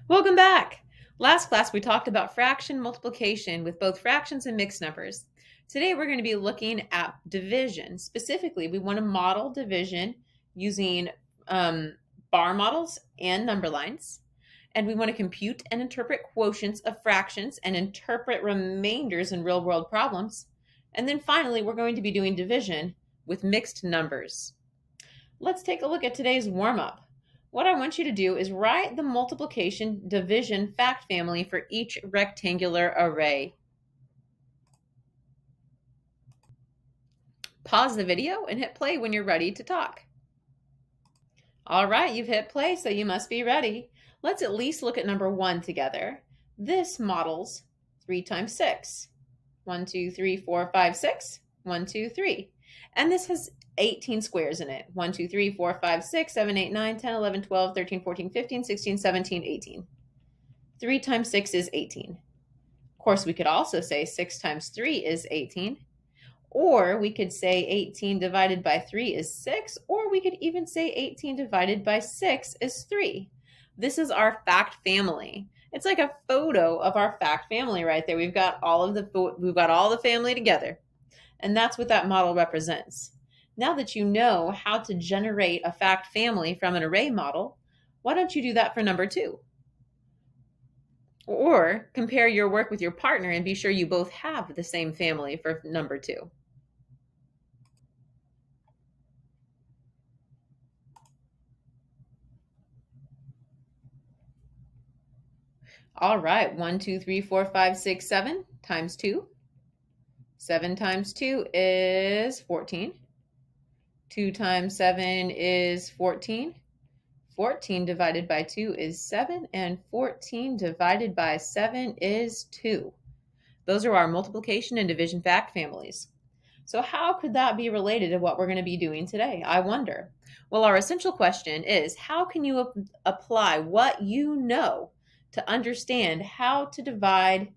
Welcome back. Last class we talked about fraction multiplication with both fractions and mixed numbers. Today we're going to be looking at division. Specifically, we want to model division using bar models and number lines. And we want to compute and interpret quotients of fractions and interpret remainders in real-world problems. And then finally, we're going to be doing division with mixed numbers. Let's take a look at today's warm-up. What I want you to do is write the multiplication division fact family for each rectangular array. Pause the video and hit play when you're ready to talk. All right, you've hit play, so you must be ready. Let's at least look at number 1 together. This models 3 times 6. 1, 2, 3, 4, 5, 6. 1, 2, 3. And this has 18 squares in it. 1, 2, 3, 4, 5, 6, 7, 8, 9, 10, 11, 12, 13, 14, 15, 16, 17, 18. 3 times 6 is 18. Of course, we could also say 6 times 3 is 18. Or we could say 18 divided by 3 is 6. Or we could even say 18 divided by 6 is 3. This is our fact family. It's like a photo of our fact family right there. We've got all the family together. And that's what that model represents. Now that you know how to generate a fact family from an array model, why don't you do that for number 2? Or compare your work with your partner and be sure you both have the same family for number 2. All right, 1, 2, 3, 4, 5, 6, 7 times 2. 7 times 2 is 14. 2 times 7 is 14. 14 divided by 2 is 7, and 14 divided by 7 is 2. Those are our multiplication and division fact families. So how could that be related to what we're going to be doing today? I wonder. Well, our essential question is, how can you apply what you know to understand how to divide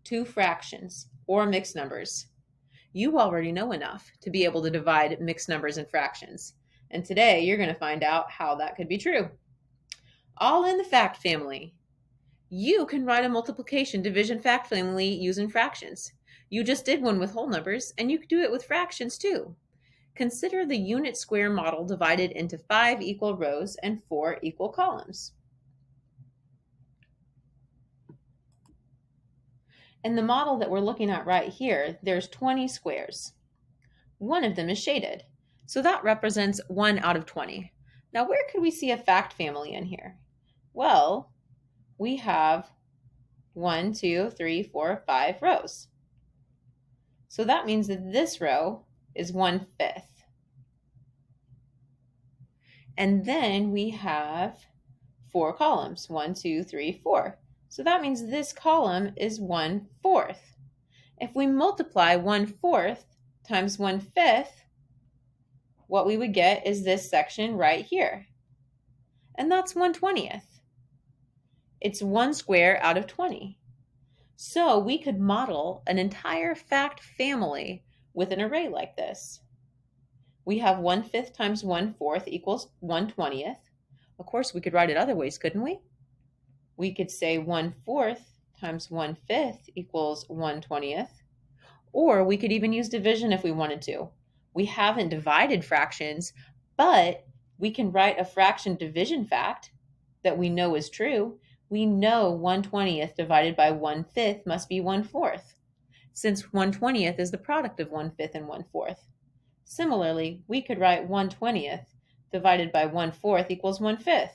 two fractions or mixed numbers? You already know enough to be able to divide mixed numbers and fractions. And today you're going to find out how that could be true. All in the fact family. You can write a multiplication division fact family using fractions. You just did one with whole numbers, and you could do it with fractions too. Consider the unit square model divided into 5 equal rows and 4 equal columns. In the model that we're looking at right here, there's 20 squares. One of them is shaded, so that represents 1 out of 20. Now, where could we see a fact family in here? Well, we have 1, 2, 3, 4, 5 rows. So that means that this row is 1/5. And then we have 4 columns, 1, 2, 3, 4. So that means this column is 1/4. If we multiply 1/4 times 1/5, what we would get is this section right here. And that's 1/20. It's 1 square out of 20. So we could model an entire fact family with an array like this. We have 1/5 times 1/4 equals 1/20. Of course, we could write it other ways, couldn't we? We could say 1/4 times 1/5 equals 1/20. Or we could even use division if we wanted to. We haven't divided fractions, but we can write a fraction division fact that we know is true. We know 1/20 divided by 1/5 must be 1/4, since 1/20 is the product of 1/5 and 1/4. Similarly, we could write 1/20 divided by 1/4 equals 1/5.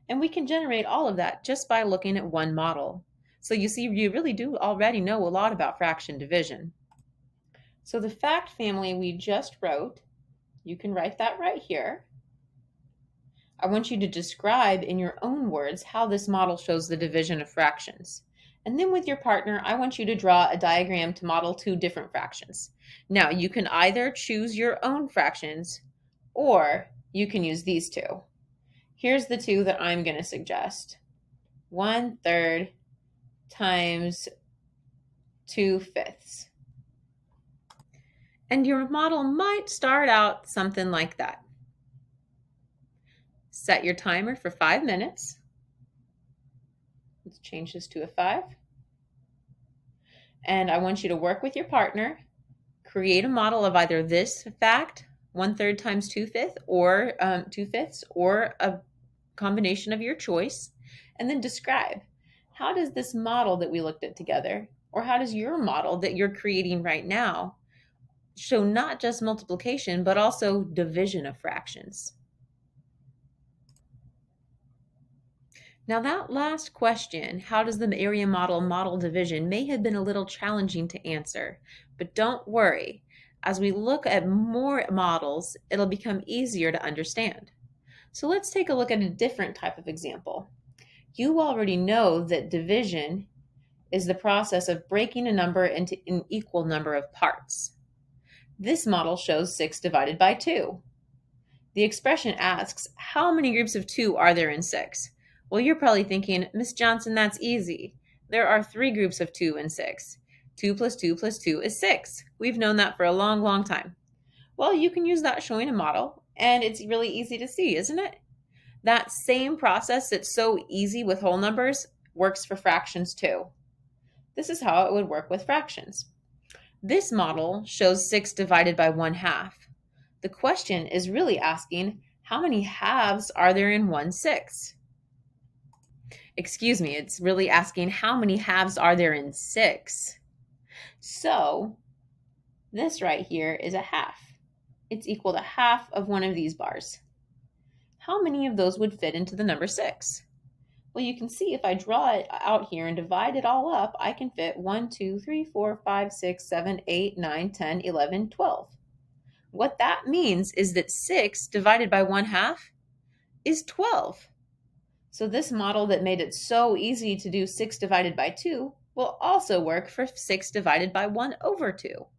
And we can generate all of that just by looking at one model. So you see, you really do already know a lot about fraction division. So the fact family we just wrote, you can write that right here. I want you to describe in your own words how this model shows the division of fractions. And then with your partner, I want you to draw a diagram to model 2 different fractions. Now, you can either choose your own fractions or you can use these 2. Here's the 2 that I'm going to suggest. 1/3 times 2/5. And your model might start out something like that. Set your timer for 5 minutes. Let's change this to a 5. And I want you to work with your partner, create a model of either this fact, 1/3 times 2/5, or 2/5, or a combination of your choice, and then describe how does this model that we looked at together, or how does your model that you're creating right now show not just multiplication, but also division of fractions. Now that last question, how does the area model division, may have been a little challenging to answer, but don't worry. As we look at more models, it'll become easier to understand. So let's take a look at a different type of example. You already know that division is the process of breaking a number into an equal number of parts. This model shows 6 divided by 2. The expression asks, how many groups of 2 are there in 6? Well, you're probably thinking, Miss Johnson, that's easy. There are 3 groups of 2 in 6. 2 plus 2 plus 2 is 6. We've known that for a long, long time. Well, you can use that showing a model, and it's really easy to see, isn't it? That same process that's so easy with whole numbers works for fractions too. This is how it would work with fractions. This model shows 6 divided by 1/2. The question is really asking, how many halves are there in 1/6? Excuse me, it's really asking how many halves are there in 6? So this right here is a half. It's equal to half of one of these bars. How many of those would fit into the number 6? Well, you can see if I draw it out here and divide it all up, I can fit 1, 2, 3, 4, 5, 6, 7, 8, 9, 10, 11, 12. What that means is that 6 divided by 1/2 is 12. So this model that made it so easy to do 6 divided by 2 will also work for 6 divided by 1/2.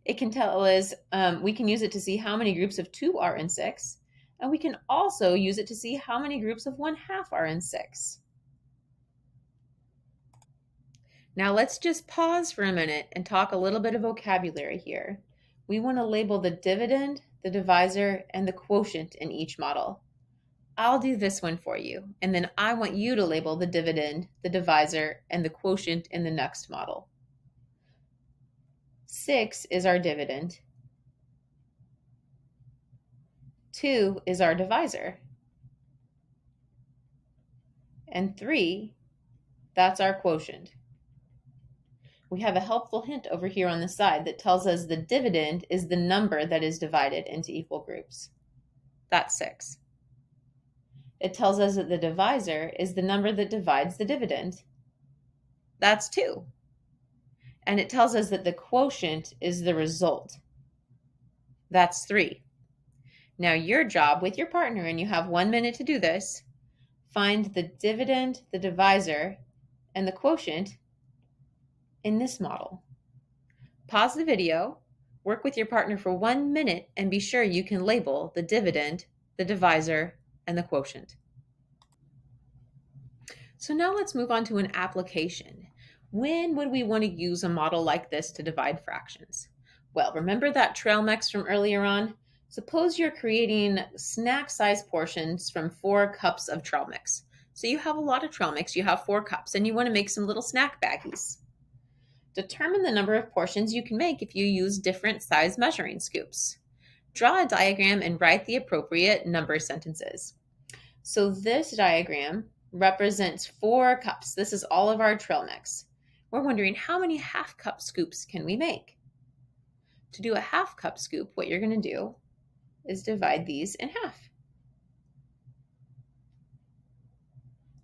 It can tell us, we can use it to see how many groups of 2 are in 6, and we can also use it to see how many groups of 1/2 are in 6. Now let's just pause for a minute and talk a little bit of vocabulary here. We want to label the dividend, the divisor, and the quotient in each model. I'll do this one for you, and then I want you to label the dividend, the divisor, and the quotient in the next model. 6 is our dividend. 2 is our divisor. And 3, that's our quotient. We have a helpful hint over here on the side that tells us the dividend is the number that is divided into equal groups. That's 6. It tells us that the divisor is the number that divides the dividend. That's 2. And it tells us that the quotient is the result. That's 3. Now your job with your partner, and you have 1 minute to do this, find the dividend, the divisor, and the quotient in this model. Pause the video, work with your partner for 1 minute, and be sure you can label the dividend, the divisor, and the quotient. So now let's move on to an application. When would we want to use a model like this to divide fractions? Well, remember that trail mix from earlier on? Suppose you're creating snack-sized portions from 4 cups of trail mix. So you have a lot of trail mix, you have 4 cups, and you want to make some little snack baggies. Determine the number of portions you can make if you use different size measuring scoops. Draw a diagram and write the appropriate number sentences. So this diagram represents 4 cups. This is all of our trail mix. We're wondering how many half cup scoops can we make? To do a half cup scoop, what you're going to do is divide these in half.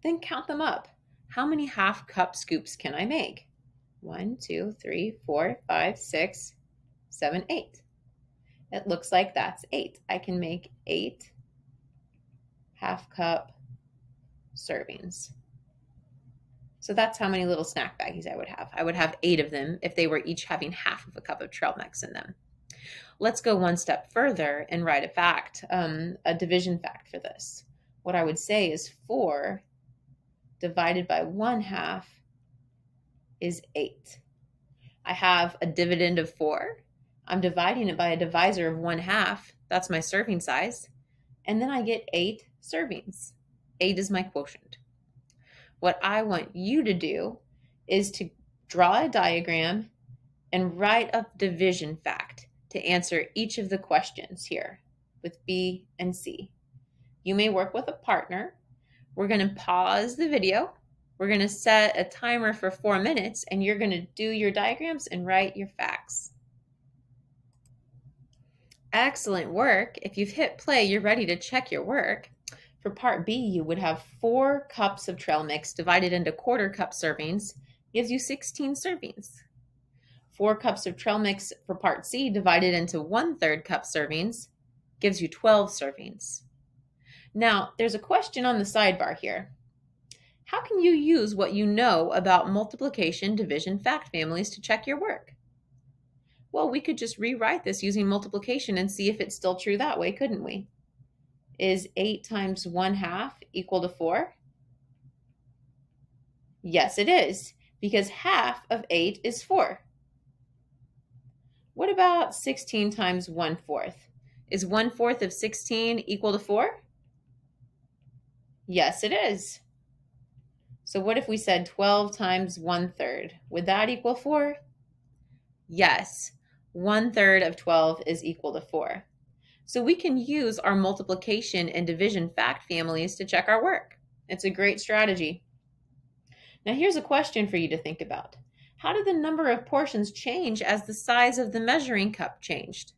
Then count them up. How many half cup scoops can I make? 1, 2, 3, 4, 5, 6, 7, 8. It looks like that's 8. I can make 8 half cup servings. So that's how many little snack baggies I would have. I would have 8 of them if they were each having half of a cup of trail mix in them. Let's go one step further and write a fact, a division fact for this. What I would say is 4 divided by 1/2 is 8. I have a dividend of 4. I'm dividing it by a divisor of 1/2. That's my serving size. And then I get 8 servings. 8 is my quotient. what I want you to do is to draw a diagram and write a division fact to answer each of the questions here with B and C. You may work with a partner. We're going to pause the video. We're going to set a timer for 4 minutes, and you're going to do your diagrams and write your facts. Excellent work. If you've hit play, you're ready to check your work. For part B, you would have 4 cups of trail mix divided into quarter cup servings, gives you 16 servings. 4 cups of trail mix for part C divided into 1/3 cup servings, gives you 12 servings. Now, there's a question on the sidebar here. How can you use what you know about multiplication, division, fact families to check your work? Well, we could just rewrite this using multiplication and see if it's still true that way, couldn't we? Is 8 times 1/2 equal to 4? Yes, it is, because half of 8 is 4. What about 16 times 1/4? Is 1/4 of 16 equal to 4? Yes, it is. So what if we said 12 times 1/3? Would that equal 4? Yes, 1/3 of 12 is equal to 4. So we can use our multiplication and division fact families to check our work. It's a great strategy. Now here's a question for you to think about. How did the number of portions change as the size of the measuring cup changed?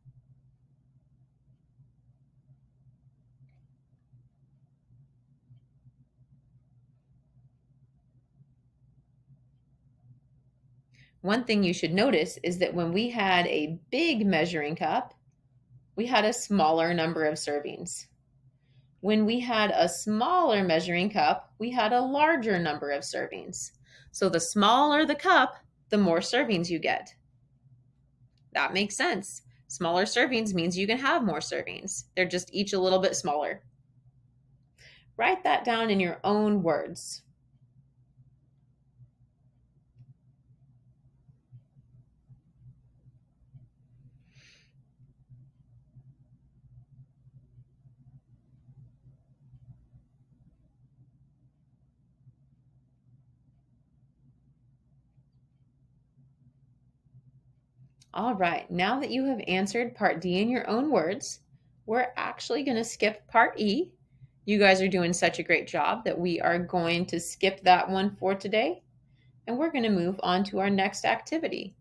One thing you should notice is that when we had a big measuring cup, we had a smaller number of servings. When we had a smaller measuring cup, we had a larger number of servings. So the smaller the cup, the more servings you get. That makes sense. Smaller servings means you can have more servings. They're just each a little bit smaller. Write that down in your own words. All right, now that you have answered part D in your own words, we're actually going to skip part E. You guys are doing such a great job that we are going to skip that one for today, and we're going to move on to our next activity.